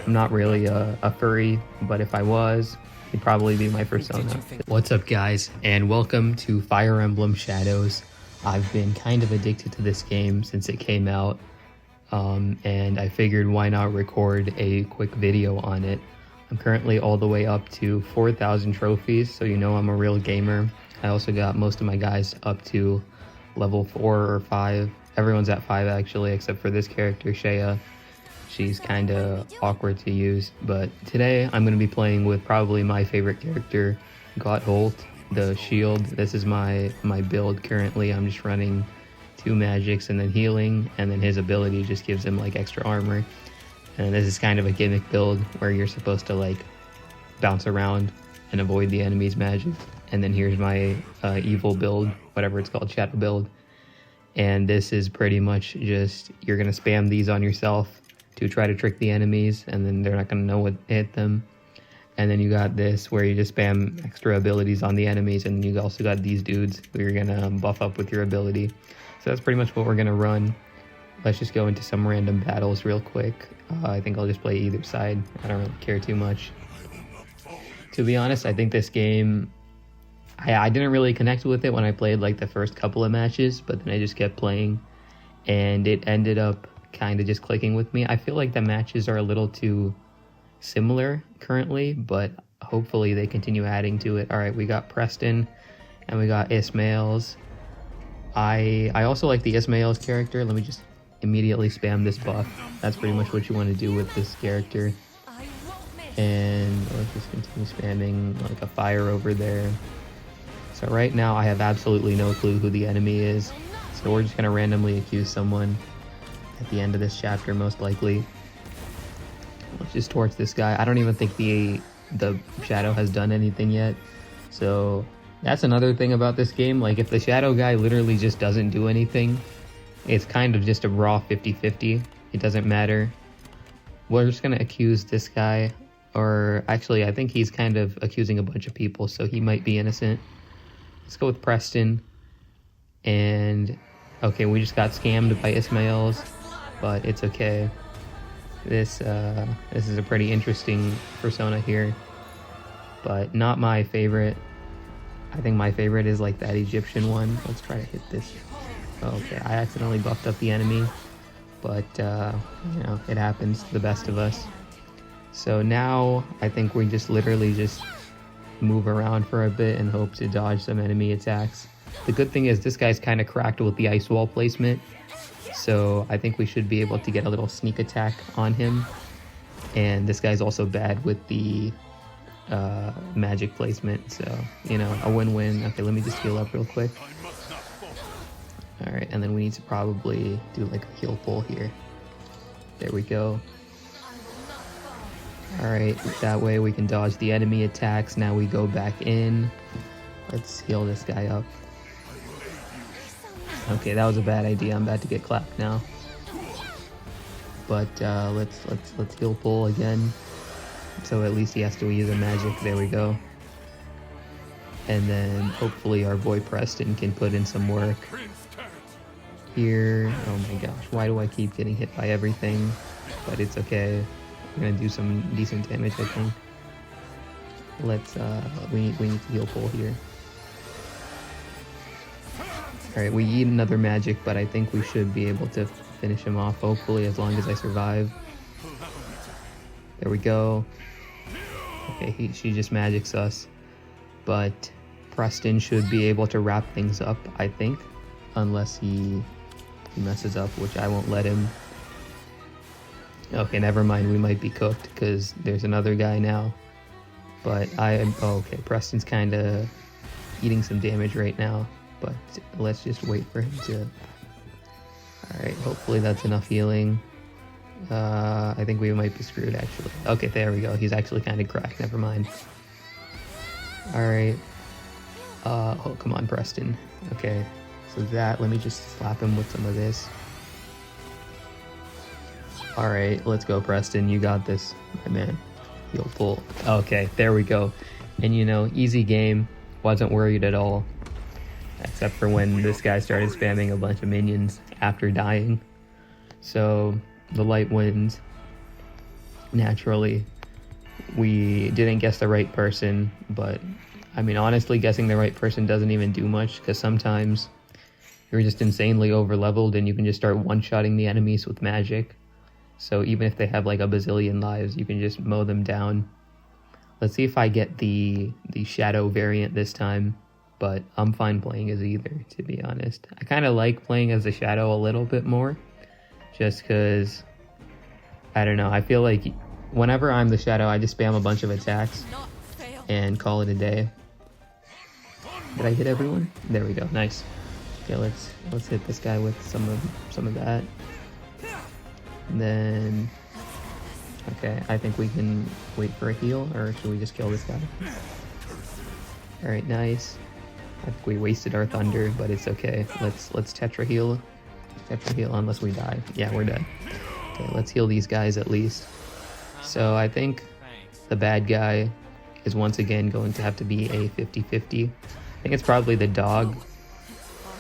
I'm not really a furry, but if I was, he'd probably be my persona. What's up, guys, and welcome to Fire Emblem Shadows. I've been kind of addicted to this game since it came out, and I figured why not record a quick video on it. I'm currently all the way up to 4,000 trophies, so you know I'm a real gamer. I also got most of my guys up to level 4 or 5. Everyone's at 5 actually, except for this character, Shea. She's kind of awkward to use, but today I'm going to be playing with probably my favorite character, Gotthold, the shield. This is my build currently. I'm just running 2 magics and then healing, and then his ability just gives him like extra armor. And this is kind of a gimmick build where you're supposed to like bounce around and avoid the enemy's magic. And then here's my evil build, whatever it's called, shadow build. And this is pretty much just, you're going to spam these on yourself to try to trick the enemies, and then they're not going to know what hit them. And then you got this where you just spam extra abilities on the enemies, and you also got these dudes who you're going to buff up with your ability. So that's pretty much what we're going to run. Let's just go into some random battles real quick. I think I'll just play either side. I don't really care too much. To be honest, I think this game, I didn't really connect with it when I played like the first couple of matches, but then I just kept playing and it ended up kind of just clicking with me. I feel like the matches are a little too similar currently, but hopefully they continue adding to it. All right, we got Preston and we got Ismail's. I also like the Ismail's character. Let me just immediately spam this buff. That's pretty much what you want to do with this character. And let's just continue spamming like a fire over there. So right now I have absolutely no clue who the enemy is. So we're just going to randomly accuse someone at the end of this chapter, most likely. Let's just torch this guy. I don't even think the shadow has done anything yet. So that's another thing about this game. Like if the shadow guy literally just doesn't do anything, it's kind of just a raw 50-50. It doesn't matter. We're just going to accuse this guy. Or actually, I think he's kind of accusing a bunch of people, so he might be innocent. Let's go with Preston. And okay, we just got scammed by Ismail's, but it's okay. This is a pretty interesting persona here, but not my favorite. I think my favorite is like that Egyptian one. Let's try to hit this. Okay, I accidentally buffed up the enemy, but you know, it happens to the best of us. So now I think we just literally just move around for a bit and hope to dodge some enemy attacks. The good thing is this guy's kind of cracked with the ice wall placement, so I think we should be able to get a little sneak attack on him. And this guy's also bad with the magic placement, so you know, a win-win. Okay, let me just heal up real quick. Alright, and then we need to probably do like a heal pull here. There we go. Alright, that way we can dodge the enemy attacks. Now we go back in. Let's heal this guy up. Okay, that was a bad idea. I'm about to get clapped now. But let's heal pull again. So at least he has to use a magic. There we go. And then hopefully our boy Preston can put in some work here. Oh my gosh, why do I keep getting hit by everything? But it's okay. We're gonna do some decent damage, I think. Let's we need to heal pull here. Alright, we need another magic, but I think we should be able to finish him off, hopefully, as long as I survive. There we go. Okay, she just magics us. But Preston should be able to wrap things up, I think. Unless he messes up, which I won't let him. Okay, never mind, we might be cooked, because there's another guy now. But okay, Preston's kind of eating some damage right now. But let's just wait for him to... Alright, hopefully that's enough healing. I think we might be screwed, actually. Okay, there we go. He's actually kind of cracked. Never mind. Alright. Oh, come on, Preston. Okay, so let me just slap him with some of this. Alright, let's go, Preston. You got this, my man. Heal pull. Okay, there we go. And you know, easy game. Wasn't worried at all. Except for when this guy started spamming a bunch of minions after dying. So the light wins. naturally we didn't guess the right person, but I mean, honestly, guessing the right person doesn't even do much, because sometimes you're just insanely over leveled and you can just start one-shotting the enemies with magic. So even if they have like a bazillion lives, you can just mow them down. Let's see if I get the shadow variant this time, but I'm fine playing as either, to be honest. I kind of like playing as the shadow a little bit more, just because, I don't know, I feel like whenever I'm the shadow, I just spam a bunch of attacks and call it a day. Did I hit everyone? There we go, nice. Okay, let's hit this guy with some of that. And then, okay, I think we can wait for a heal, or should we just kill this guy? Alright, nice. I think we wasted our thunder, but it's okay. Let's tetra heal. Tetra heal unless we die. Yeah, we're dead. Okay, let's heal these guys at least. So I think the bad guy is once again going to have to be a 50-50. I think it's probably the dog,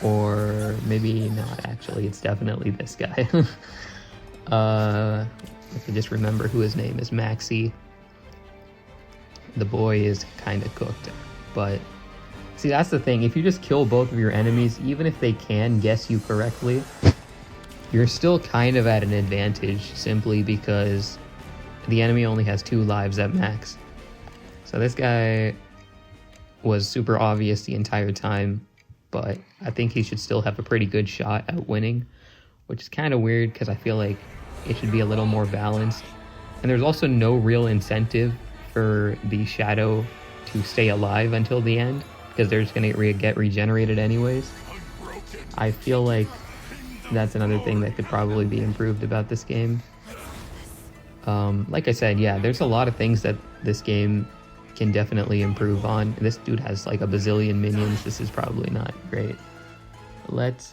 or maybe not actually, it's definitely this guy. I can just remember who his name is, Maxi. The boy is kind of cooked, but see, that's the thing, if you just kill both of your enemies, even if they can guess you correctly, you're still kind of at an advantage, simply because the enemy only has 2 lives at max. So this guy was super obvious the entire time, but I think he should still have a pretty good shot at winning, which is kind of weird because I feel like it should be a little more balanced. And there's also no real incentive for the shadow to stay alive until the end, because they're just going to get regenerated anyways. I feel like that's another thing that could probably be improved about this game. Like I said, yeah, there's a lot of things that this game can definitely improve on. This dude has like a bazillion minions. This is probably not great. Let's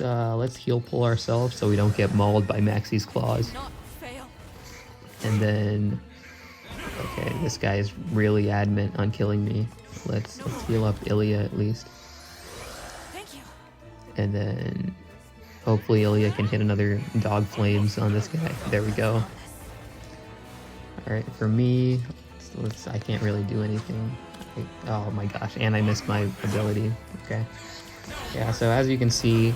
heal pull ourselves so we don't get mauled by Maxi's claws. And then, okay, this guy is really adamant on killing me. Let's heal up Ilya at least. Thank you. And then hopefully Ilya can hit another dog flames on this guy. There we go. Alright, for me, I can't really do anything. Oh my gosh, and I missed my ability. Okay. Yeah, so as you can see,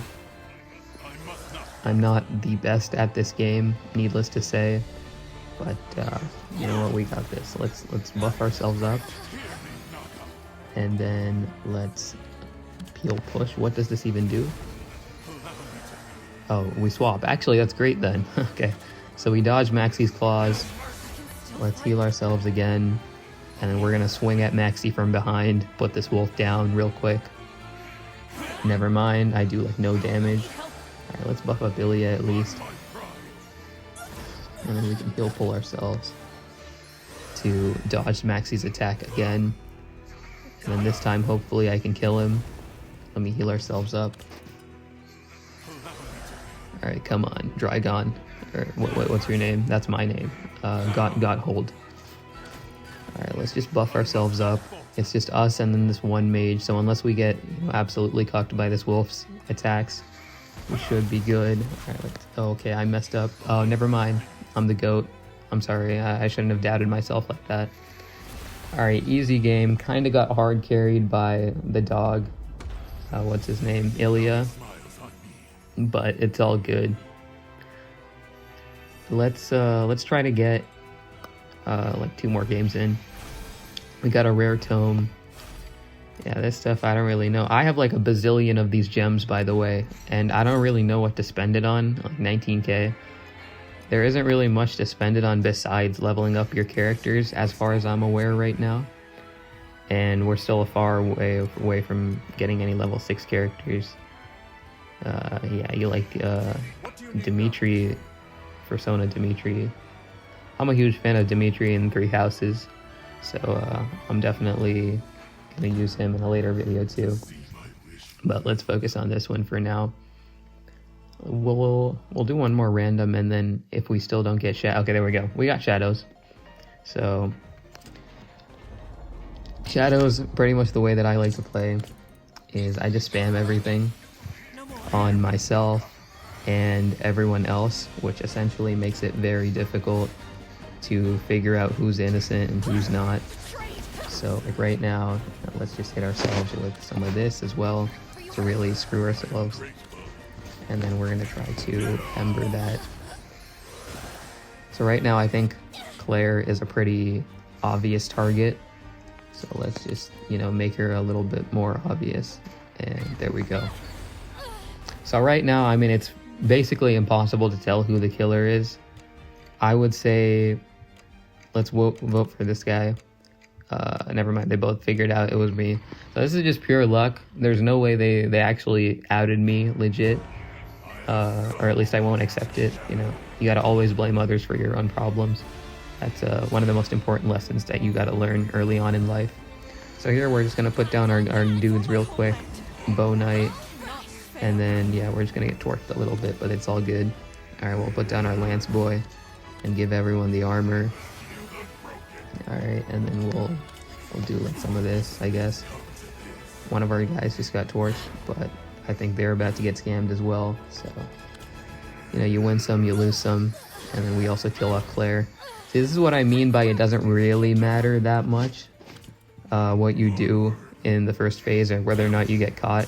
I'm not the best at this game, needless to say. But, you know what, we got this. Let's buff ourselves up. And then let's peel push. What does this even do? Oh, we swap. Actually, that's great then. Okay, so we dodge Maxi's claws. Let's heal ourselves again. And then we're going to swing at Maxi from behind, put this wolf down real quick. Never mind, I do like no damage. Alright, let's buff up Ilya at least. And then we can heal pull ourselves to dodge Maxi's attack again. And then this time, hopefully, I can kill him. Let me heal ourselves up. Alright, come on, Drygon. Or what's your name? That's my name. Gotthold. Alright, let's just buff ourselves up. It's just us and then this one mage, so unless we get absolutely cucked by this wolf's attacks, we should be good. Alright, oh, okay, I messed up. Oh, never mind. I'm the goat. I'm sorry, I shouldn't have doubted myself like that. Alright, easy game. Kinda got hard carried by the dog. What's his name? Ilya. But it's all good. Let's try to get like 2 more games in. We got a rare tome. Yeah, this stuff I don't really know. I have like a bazillion of these gems, by the way, and I don't really know what to spend it on. Like 19k. There isn't really much to spend it on besides leveling up your characters, as far as I'm aware right now. And we're still a far way away from getting any level 6 characters. Yeah, you like Dimitri, Persona Dimitri. I'm a huge fan of Dimitri in 3 Houses, so I'm definitely gonna use him in a later video too. But let's focus on this one for now. We'll do one more random, and then if we still don't get okay, there we go. We got shadows. So shadows, pretty much the way that I like to play is I just spam everything on myself and everyone else, which essentially makes it very difficult to figure out who's innocent and who's not. So like right now, let's just hit ourselves with some of this as well to really screw ourselves. And then we're gonna try to ember that. So right now I think Claire is a pretty obvious target. So let's just, you know, make her a little bit more obvious. And there we go. So right now, I mean, it's basically impossible to tell who the killer is. I would say, let's vote for this guy. Never mind, they both figured out it was me. So this is just pure luck. There's no way they actually outed me legit. Or at least I won't accept it, you know. You gotta always blame others for your own problems. That's one of the most important lessons that you gotta learn early on in life. So here we're just gonna put down our dudes real quick. Bow Knight. And then, yeah, we're just gonna get torched a little bit, but it's all good. Alright, we'll put down our Lance Boy and give everyone the armor. Alright, and then we'll do like some of this, I guess. One of our guys just got torched, but I think they're about to get scammed as well. So, you know, you win some, you lose some. And then we also kill off Claire. See, this is what I mean by it doesn't really matter that much what you do in the first phase or whether or not you get caught.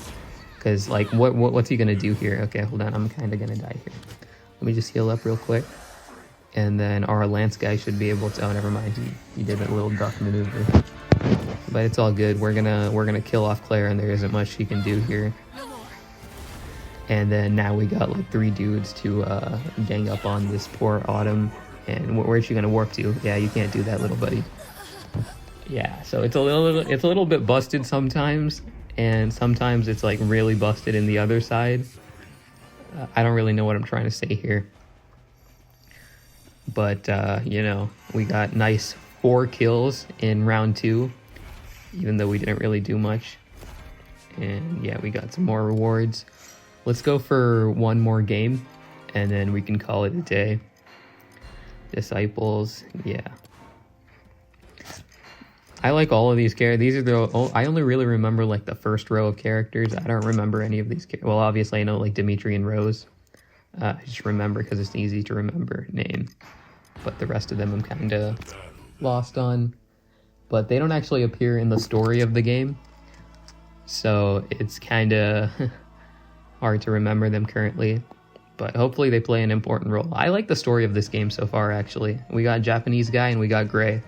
Because, like, what's he going to do here? Okay, hold on. I'm kind of going to die here. Let me just heal up real quick. And then our Lance guy should be able to... Oh, never mind. He did a little duck maneuver. But it's all good. We're gonna kill off Claire, and there isn't much she can do here. And then now we got, like, 3 dudes to gang up on this poor Autumn. And where's she going to warp to? Yeah, you can't do that, little buddy. Yeah, so it's a little bit busted sometimes. And sometimes it's like really busted in the other side. I don't really know what I'm trying to say here. But, you know, we got nice 4 kills in round 2. Even though we didn't really do much. And yeah, we got some more rewards. Let's go for one more game. And then we can call it a day. Disciples, yeah. I like all of these characters. These are the... I only really remember, like, the first row of characters. I don't remember any of these characters. Well, obviously, I know, like, Dimitri and Rose. I just remember because it's easy to remember name. But the rest of them I'm kind of lost on. But they don't actually appear in the story of the game. So it's kind of hard to remember them currently. But hopefully they play an important role. I like the story of this game so far, actually. We got Japanese guy and we got Gray.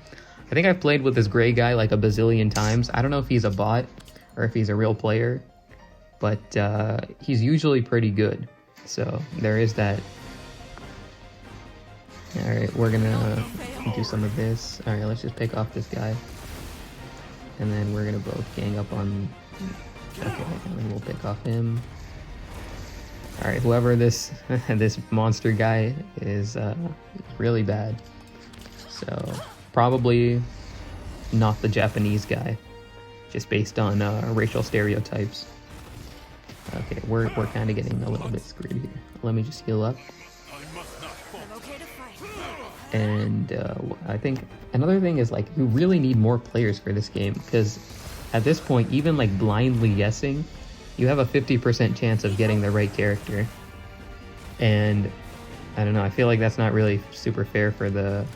I think I've played with this Gray guy like a bazillion times. I don't know if he's a bot or if he's a real player, but he's usually pretty good. So there is that. Alright, we're gonna do some of this. Alright, let's just pick off this guy. And then we're gonna both gang up on... Okay, and then we'll pick off him. Alright, whoever this this monster guy is really bad. So... probably not the Japanese guy, just based on racial stereotypes. Okay, we're kind of getting a little bit screwed here. Let me just heal up. And I think another thing is, like, you really need more players for this game, because at this point, even like blindly guessing, you have a 50% chance of getting the right character. And I don't know, I feel like that's not really super fair for the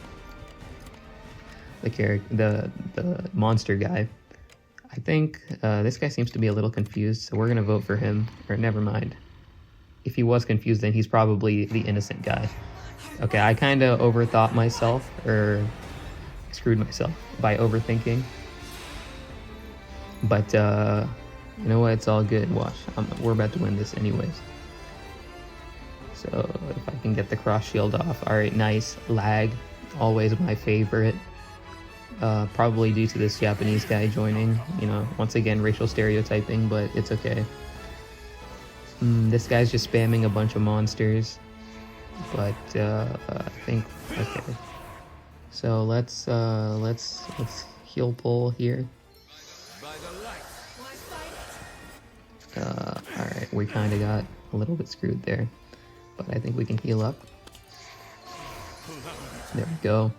monster guy. I think this guy seems to be a little confused, so we're gonna vote for him. Or never mind. If he was confused, then he's probably the innocent guy. Okay, I kind of overthought myself, or screwed myself by overthinking. But you know what? It's all good. Watch, we're about to win this anyways. So if I can get the cross shield off. All right, nice. Lag, always my favorite. Probably due to this Japanese guy joining, you know, once again, racial stereotyping, but it's okay. This guy's just spamming a bunch of monsters, but I think, okay. So let's heal pull here. Alright, we kind of got a little bit screwed there, but I think we can heal up. There we go.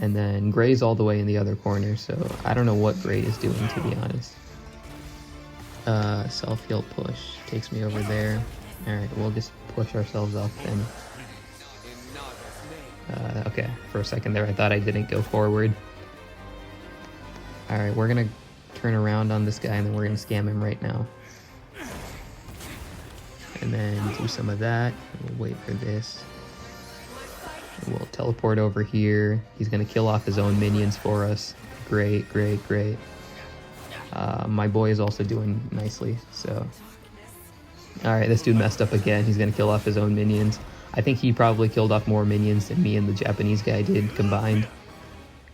And then Gray's all the way in the other corner, so I don't know what Gray is doing, to be honest. Self-heal push takes me over there. Alright, we'll just push ourselves off then. Okay, for a second there I thought I didn't go forward. Alright, we're gonna turn around on this guy and then we're gonna scam him right now. And then do some of that. We'll wait for this. We'll teleport over here. He's gonna kill off his own minions for us. Great, great, great. My boy is also doing nicely, so. Alright, this dude messed up again. He's gonna kill off his own minions. I think he probably killed off more minions than me and the Japanese guy did combined.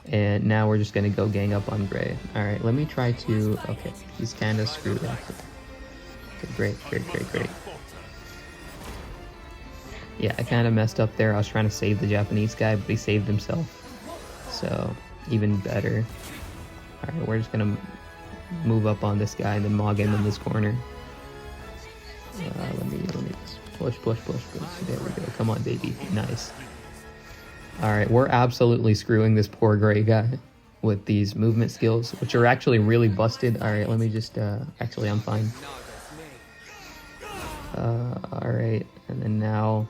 And now we're just gonna go gang up on Gray. Alright, let me try to... Okay, he's kind of screwed up. Okay, great, great, great, great. Yeah, I kind of messed up there. I was trying to save the Japanese guy, but he saved himself. So, even better. Alright, we're just gonna move up on this guy and then mog him in this corner. Let me just push. There we go. Come on, baby. Nice. Alright, we're absolutely screwing this poor Gray guy with these movement skills, which are actually really busted. Alright, let me just, actually, I'm fine. Alright, and then now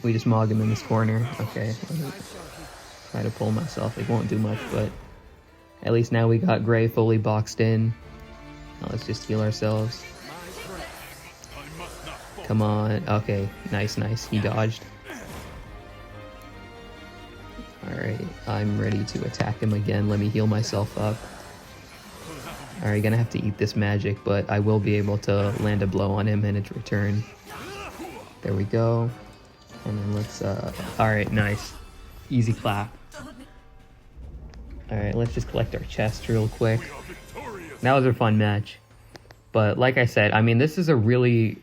we just mog him in this corner. Okay, let me try to pull myself. It won't do much, but at least now we got Gray fully boxed in. Now let's just heal ourselves. Come on. Okay, nice. He dodged. Alright, I'm ready to attack him again. Let me heal myself up. Alright, gonna have to eat this magic, but I will be able to land a blow on him in its return. There we go. And then let's, alright, nice. Easy clap. Alright, let's just collect our chest real quick. That was a fun match. But like I said, I mean, this is a really...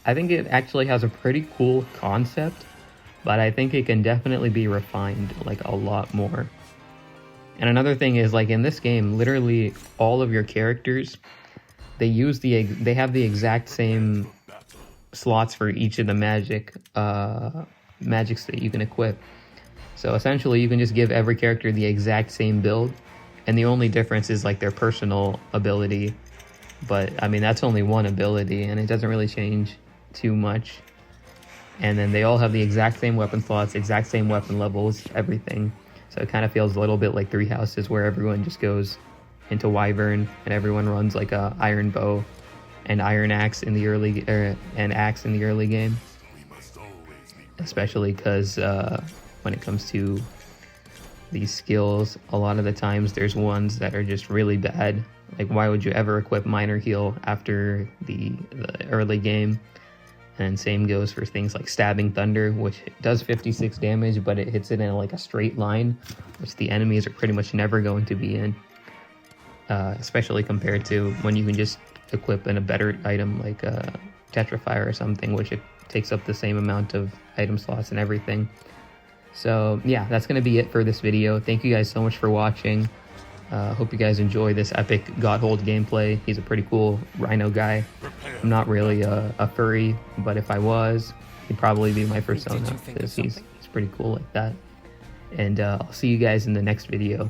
I think it actually has a pretty cool concept, but I think it can definitely be refined, like, a lot more. And another thing is, like, in this game, literally all of your characters, they have the exact same slots for each of the magics that you can equip. So essentially you can just give every character the exact same build, and the only difference is like their personal ability. But I mean, that's only one ability and it doesn't really change too much. And then they all have the exact same weapon slots, exact same weapon levels, everything. So it kind of feels a little bit like Three Houses, where everyone just goes into Wyvern and everyone runs like a Iron Bow and Iron Axe in the early Axe in the early game. Especially because when it comes to these skills, a lot of the times there's ones that are just really bad. Like, why would you ever equip Minor Heal after the early game? And same goes for things like Stabbing Thunder, which does 56 damage, but it hits it in like a straight line, which the enemies are pretty much never going to be in. Especially compared to when you can just equip in a better item like Tetrafire or something, which it takes up the same amount of item slots and everything. So yeah, that's going to be it for this video. Thank you guys so much for watching. Hope you guys enjoy this epic Gotthold gameplay. He's a pretty cool rhino guy. I'm not really a furry, but if I was, he'd probably be my persona, because he's pretty cool like that. And I'll see you guys in the next video.